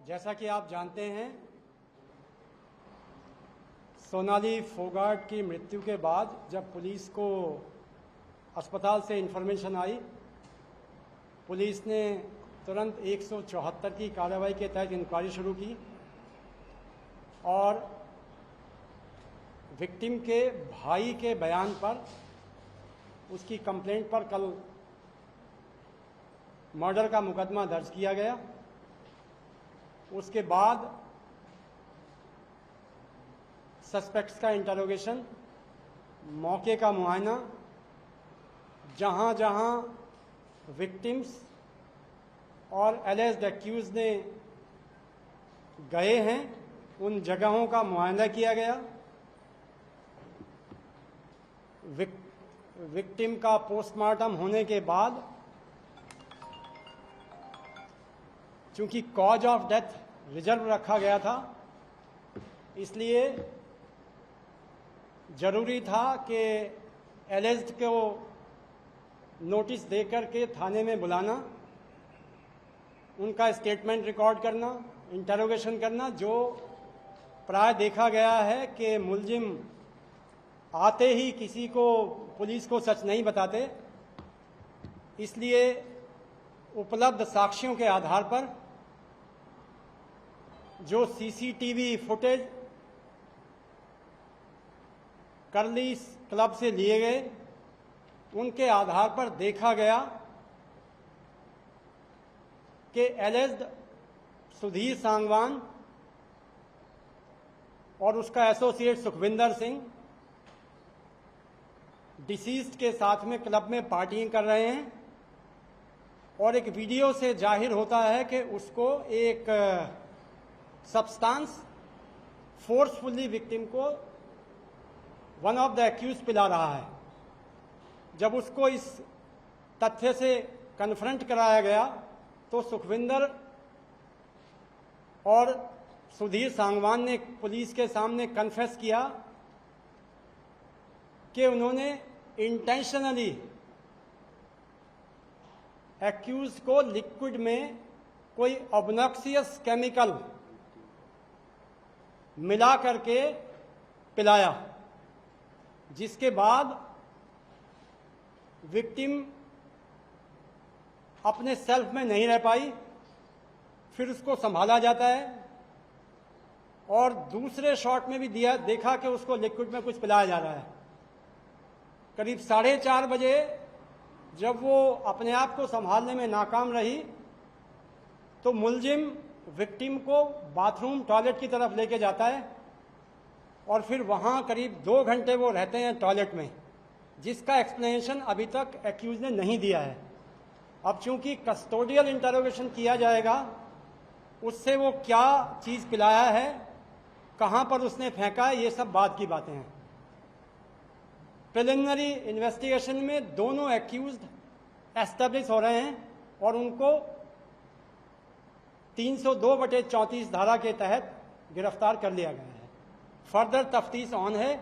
जैसा कि आप जानते हैं, सोनाली फोगाट की मृत्यु के बाद जब पुलिस को अस्पताल से इन्फॉर्मेशन आई, पुलिस ने तुरंत 174 की कार्रवाई के तहत इंक्वायरी शुरू की और विक्टिम के भाई के बयान पर, उसकी कंप्लेंट पर कल मर्डर का मुकदमा दर्ज किया गया। उसके बाद सस्पेक्ट्स का इंटरोगेशन, मौके का मुआयना, जहां जहां विक्टिम्स और एलिज्ड एक्यूज ने गए हैं उन जगहों का मुआयना किया गया। विक्टिम का पोस्टमार्टम होने के बाद चूंकि कॉज ऑफ डेथ रिजर्व रखा गया था, इसलिए जरूरी था कि एलिज्ड को नोटिस देकर के थाने में बुलाना, उनका स्टेटमेंट रिकॉर्ड करना, इंटरोगेशन करना। जो प्राय देखा गया है कि मुलजिम आते ही किसी को, पुलिस को सच नहीं बताते, इसलिए उपलब्ध साक्ष्यों के आधार पर जो सीसीटीवी फुटेज करली क्लब से लिए गए, उनके आधार पर देखा गया कि एलिज्ड सुधीर सांगवान और उसका एसोसिएट सुखविंदर सिंह डिसीज्ड के साथ में क्लब में पार्टियां कर रहे हैं और एक वीडियो से जाहिर होता है कि उसको एक सब्सटेंस फोर्सफुली विक्टिम को वन ऑफ द एक्यूज पिला रहा है। जब उसको इस तथ्य से कन्फ्रंट कराया गया तो सुखविंदर और सुधीर सांगवान ने पुलिस के सामने कन्फेस किया कि उन्होंने इंटेंशनली एक्यूज को लिक्विड में कोई ऑब्नॉक्सियस केमिकल मिला करके पिलाया, जिसके बाद विक्टिम अपने सेल्फ में नहीं रह पाई। फिर उसको संभाला जाता है और दूसरे शॉट में भी देखा कि उसको लिक्विड में कुछ पिलाया जा रहा है। करीब 4:30 बजे जब वो अपने आप को संभालने में नाकाम रही तो मुलजिम विक्टिम को बाथरूम टॉयलेट की तरफ लेके जाता है और फिर वहां करीब 2 घंटे वो रहते हैं टॉयलेट में, जिसका एक्सप्लेनेशन अभी तक एक्यूज ने नहीं दिया है। अब चूंकि कस्टोडियल इंटरोगेशन किया जाएगा, उससे वो क्या चीज पिलाया है, कहां पर उसने फेंका है, ये सब बाद की बातें हैं। प्रिलिमिनरी इन्वेस्टिगेशन में दोनों एक्यूज्ड एस्टेब्लिश हो रहे हैं और उनको 302/34 धारा के तहत गिरफ्तार कर लिया गया है। फर्दर तफ्तीश ऑन है।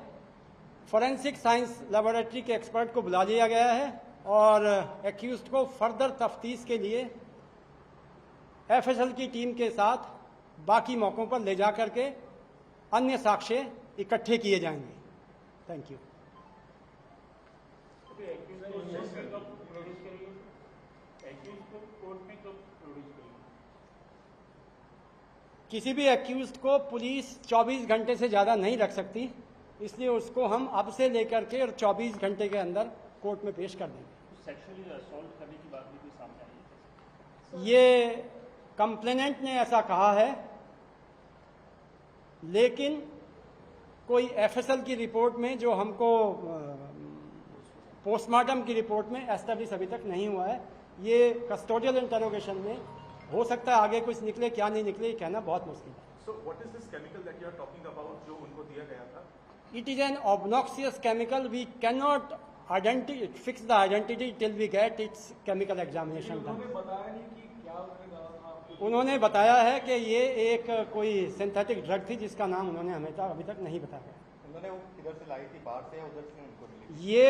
फॉरेंसिक साइंस लेबोरेटरी के एक्सपर्ट को बुला लिया गया है और एक्यूज्ड को फर्दर तफ्तीश के लिए एफएसएल की टीम के साथ बाकी मौकों पर ले जा करके अन्य साक्ष्य इकट्ठे किए जाएंगे। Thank you. किसी भी एक्यूज्ड को पुलिस 24 घंटे से ज़्यादा नहीं रख सकती, इसलिए उसको हम अब से लेकर के और 24 घंटे के अंदर कोर्ट में पेश कर देंगे। सेक्सुअली असॉल्ट करने की बात भी कोई सामने आई है? ये कंप्लेनेंट ने ऐसा कहा है, लेकिन कोई एफएसएल की रिपोर्ट में, जो हमको पोस्टमार्टम की रिपोर्ट में एस्टेब्लिश अभी तक नहीं हुआ है। ये कस्टोडियल इंटरोगेशन में हो सकता है आगे कुछ निकले, क्या नहीं निकले कहना बहुत मुश्किल है। So what is this chemical that you are talking about जो उनको दिया गया था? It is an obnoxious chemical. We cannot fix the identity till we get its chemical examination done. उन्होंने बताया है कि ये एक कोई सिंथेटिक ड्रग थी जिसका नाम उन्होंने हमें अभी तक नहीं बताया। उन्होंने वो किधर से लाई थी, बाहर से या उधर से उनको मिली? ये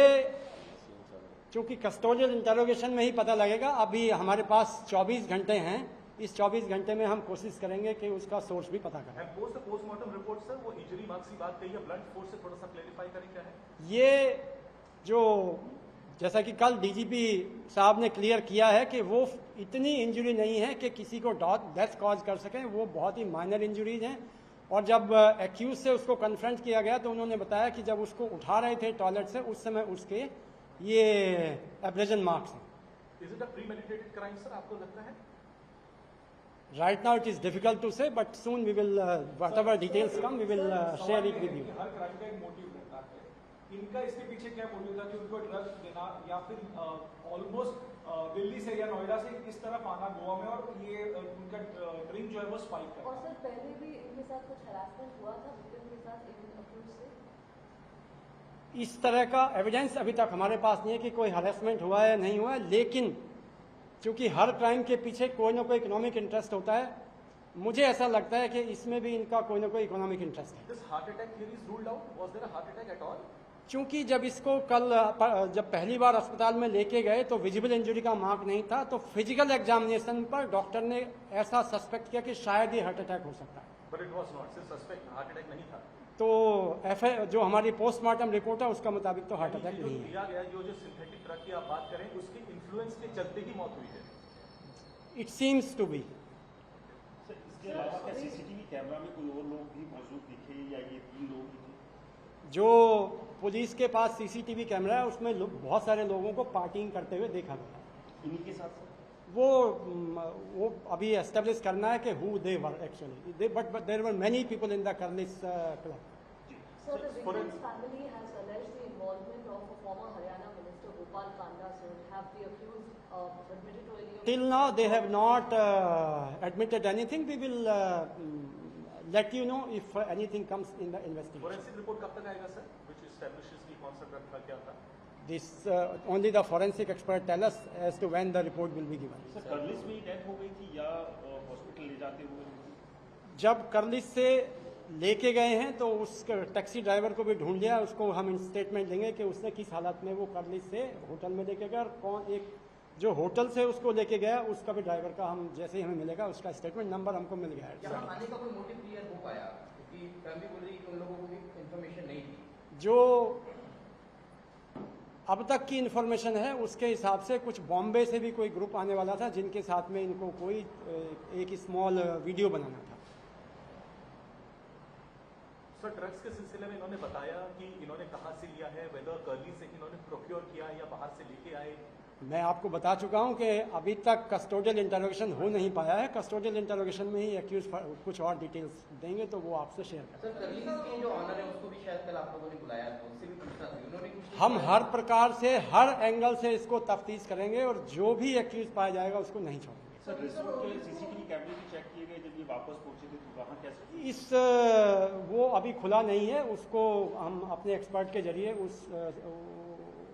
चूंकि कस्टोडियल इंटरोगेशन में ही पता लगेगा। अभी हमारे पास 24 घंटे हैं इस 24 घंटे में हम कोशिश करेंगे कि उसका सोर्स भी पता करें। And post the postmortem report sir, वो इंजरी मार्क्स की बात कही है, ब्लंट फोर्स से थोड़ा सा क्लेरिफाई करें क्या है ये जो जैसा कि कल डीजीपी साहब ने क्लियर किया है कि वो इतनी इंजरी नहीं है कि किसी को डेथ कॉज कर सकें, वो बहुत ही माइनर इंजरीज हैं। और जब एक्यूज से उसको कन्फ्रंट किया गया तो उन्होंने बताया कि जब उसको उठा रहे थे टॉयलेट से उस समय उसके ये एब्रेजन मार्क्स हैं। Is it a premeditated crime sir, आपको लगता है? Right now it is difficult to say, but soon we will, whatever details come, we will share it with you. Her crime का एक मोटिव रहता है। इनका इसके पीछे क्या मोटिव था कि उनको ड्रग्स देना या फिर ऑलमोस्ट दिल्ली से या नोएडा से किस तरफ आना गोवा में और ये उनका ड्रीम जो है वो स्पाइक करना। और सर पहले भी इनके साथ कुछ हरासमेंट हुआ था विक्टिम के साथ इन अक्यूज से? इस तरह का एविडेंस अभी तक हमारे पास नहीं है कि कोई हरेसमेंट हुआ है या नहीं हुआ है, लेकिन क्योंकि हर क्राइम के पीछे कोई ना कोई इकोनॉमिक इंटरेस्ट होता है, मुझे ऐसा लगता है कि इसमें भी इनका कोई ना कोई इकोनॉमिक इंटरेस्ट है। This heart attack theory is ruled out, was there a heart attack at all? क्योंकि जब इसको कल जब पहली बार अस्पताल में लेके गए तो विजिबल इंजरी का मार्क नहीं था, तो फिजिकल एग्जामिनेशन पर डॉक्टर ने ऐसा सस्पेक्ट किया कि शायद ये हार्ट अटैक हो सकता है। बट इट वाज नॉट, सिर्फ सस्पेक्ट, हार्ट अटैक नहीं था। तो जो हमारी पोस्टमार्टम रिपोर्ट है उसका मुताबिक तो हार्ट अटैक नहीं है। दिया गया जो सिंथेटिक ड्रग की आप बात करें उसके इन्फ्लुएंस के चलते ही मौत हुई है। It seems to be. Sir इसके अलावा क्या सीसीटीवी कैमरा में कोई और लोग भी मौजूद दिखे या ये 3 लोग ही थे? जो पुलिस के पास सीसीटीवी कैमरा है उसमें बहुत सारे लोगों को पार्टिंग करते हुए देखा गया। इन्हीं के साथ सर? वो अभी एस्टेब्लिश करना है कि who they were actually, but there were many people in the Curlis club. So the victim's family has alleged the involvement of a former Haryana minister Gopal Kanda. So have the accused admitted to any of Till now they have not admitted anything. We will let you know if anything comes in the investigation. Forensic report कब तक आएगा sir, which establishes कि कौन सा drug था, क्या था? This only the forensic expert tell us as to when the report will be given. Sir Curlies में ही डेथ हो गई थी या हॉस्पिटल ले जाते हुए? जब कर्लिस से लेके गए हैं तो उस टैक्सी ड्राइवर को भी ढूंढ लिया, उसको हम स्टेटमेंट देंगे कि उसने किस हालत में वो कर्लिस से होटल में लेके गया और कौन एक जो होटल से उसको लेके गया उसका भी ड्राइवर का हम जैसे ही हमें मिलेगा उसका स्टेटमेंट नंबर हमको मिल गया है। यहाँ आने का कोई मोटिव क्लियर हो पाया क्योंकि फैमिली बोल रही है कि उन लोगों को भी इन्फॉर्मेशन नहीं थी। जो अब तक की इन्फॉर्मेशन है उसके हिसाब से कुछ बॉम्बे से भी कोई ग्रुप आने वाला था जिनके साथ में इनको कोई एक स्मॉल वीडियो बनाना था। सर ड्रग्स के सिलसिले में इन्होंने बताया कि इन्होंने कहाँ से लिया है, वेदर कर्ली से इन्होंने प्रोक्योर किया या बाहर से लेके आए? मैं आपको बता चुका हूं कि अभी तक कस्टोडियल इंटरोगेशन हो नहीं पाया है। कस्टोडियल इंटरोगेशन में ही एक्यूज कुछ और डिटेल्स देंगे तो वो आपसे शेयर करें। सर कर्ली के जो ऑनर है उसको भी शायद कल आप लोगों ने बुलाया था, उससे भी पूछना था, उन्होंने कुछ हम हर प्रकार से हर एंगल से इसको तफ्तीश करेंगे और जो भी एक्यूज पाया जाएगा उसको नहीं छोड़ेंगे। सर रिसोर्ट के सीसीटीवी कैमरे भी चेक किए गए जब ये वापस पहुंचे थे तो वहाँ कैसे? वो अभी खुला नहीं है, उसको हम अपने एक्सपर्ट के जरिए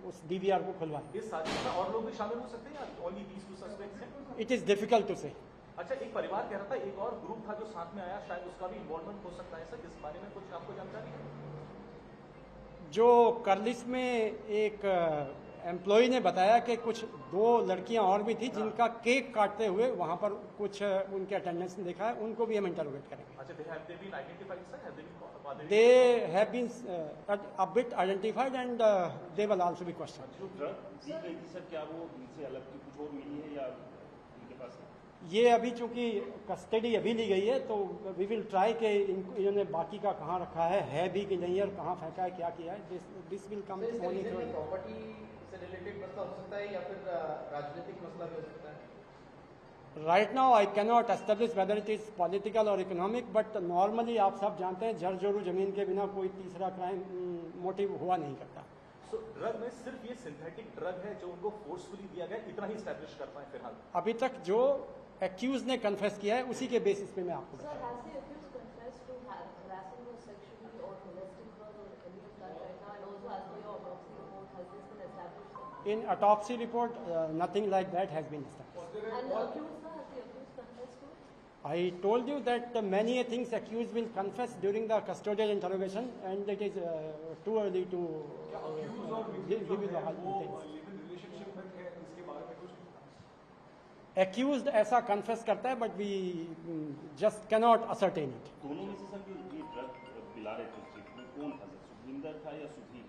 उस डीवीआर को खुलवाएंगे। इस साजिश में और लोग भी शामिल हो सकते हैं या ओनली दीस 2 सस्पेक्ट्स हैं? इट इज डिफिकल्ट टू से। अच्छा, एक परिवार कह रहा था एक और ग्रुप था जो साथ में आया, शायद उसका भी इन्वॉल्वमेंट हो सकता है सर, इस बारे में कुछ आपको जानकारी है? जो कर्लिस में एक एम्प्लॉय ने बताया कि कुछ 2 लड़कियां और भी थी जिनका केक काटते हुए वहां पर कुछ उनके अटेंडेंस ने देखा है, उनको भी हम इंटरोगेट करेंगे। अच्छा, they have been identified sir, have they been bothered? They have been a bit identified and they will also be questioned. जो ड्रग दी गई थी सर क्या वो इनसे अलग की कुछ और मिली है या इनके पास है? ये अभी चूंकि कस्टडी अभी ली गई है तो वी विल ट्राई कि इन्होंने बाकी का कहाँ रखा है भी कि नहीं और कहाँ फेंका है, क्या किया है। This will come only through. Property से रिलेटेड मसला हो सकता है या फिर राजनीतिक मसला भी हो सकता है? Right now I cannot establish whether it is political or economic, but normally आप सब जानते हैं जर जोरू जमीन के बिना कोई तीसरा क्राइम मोटिव हुआ नहीं करता। So ड्रग में सिर्फ ये सिंथेटिक ड्रग है जो उनको फोर्सफुली दिया गया, इतना ही एस्टैब्लिश कर पाए फिलहाल? अभी तक जो एक्यूज ने कन्फेस किया है उसी के बेसिस पे मैं आपको Sir, बताऊं। has the accused confessed to harassing her sexually or molesting her or any of that right now? And also, as per your autopsy report, has this been established? In autopsy report, nothing like that has been established. And the accused, sir, has the accused confessed to it? I told you that many things accused will confess during the custodial interrogation, and it is too early to Accused और give victim you जो the है whole वो details. Live in relationship में थे, इसके बारे में कुछ एक्यूज्ड ऐसा कन्फेस करता है, but we just cannot ascertain it. दोनों में से सर ये ड्रग पिला रहे थे स्ट्रीट में, कौन था सर, सुखविंदर था या Sudhir?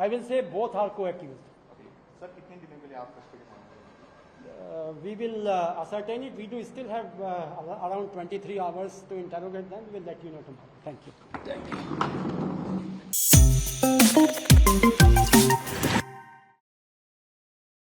I will say both are co-accused. Sir कितने दिनों के लिए आप कस्टडी मांग रहे हैं? We will ascertain it. We do still have around 23 hours to interrogate them. We will let you know tomorrow. Thank you.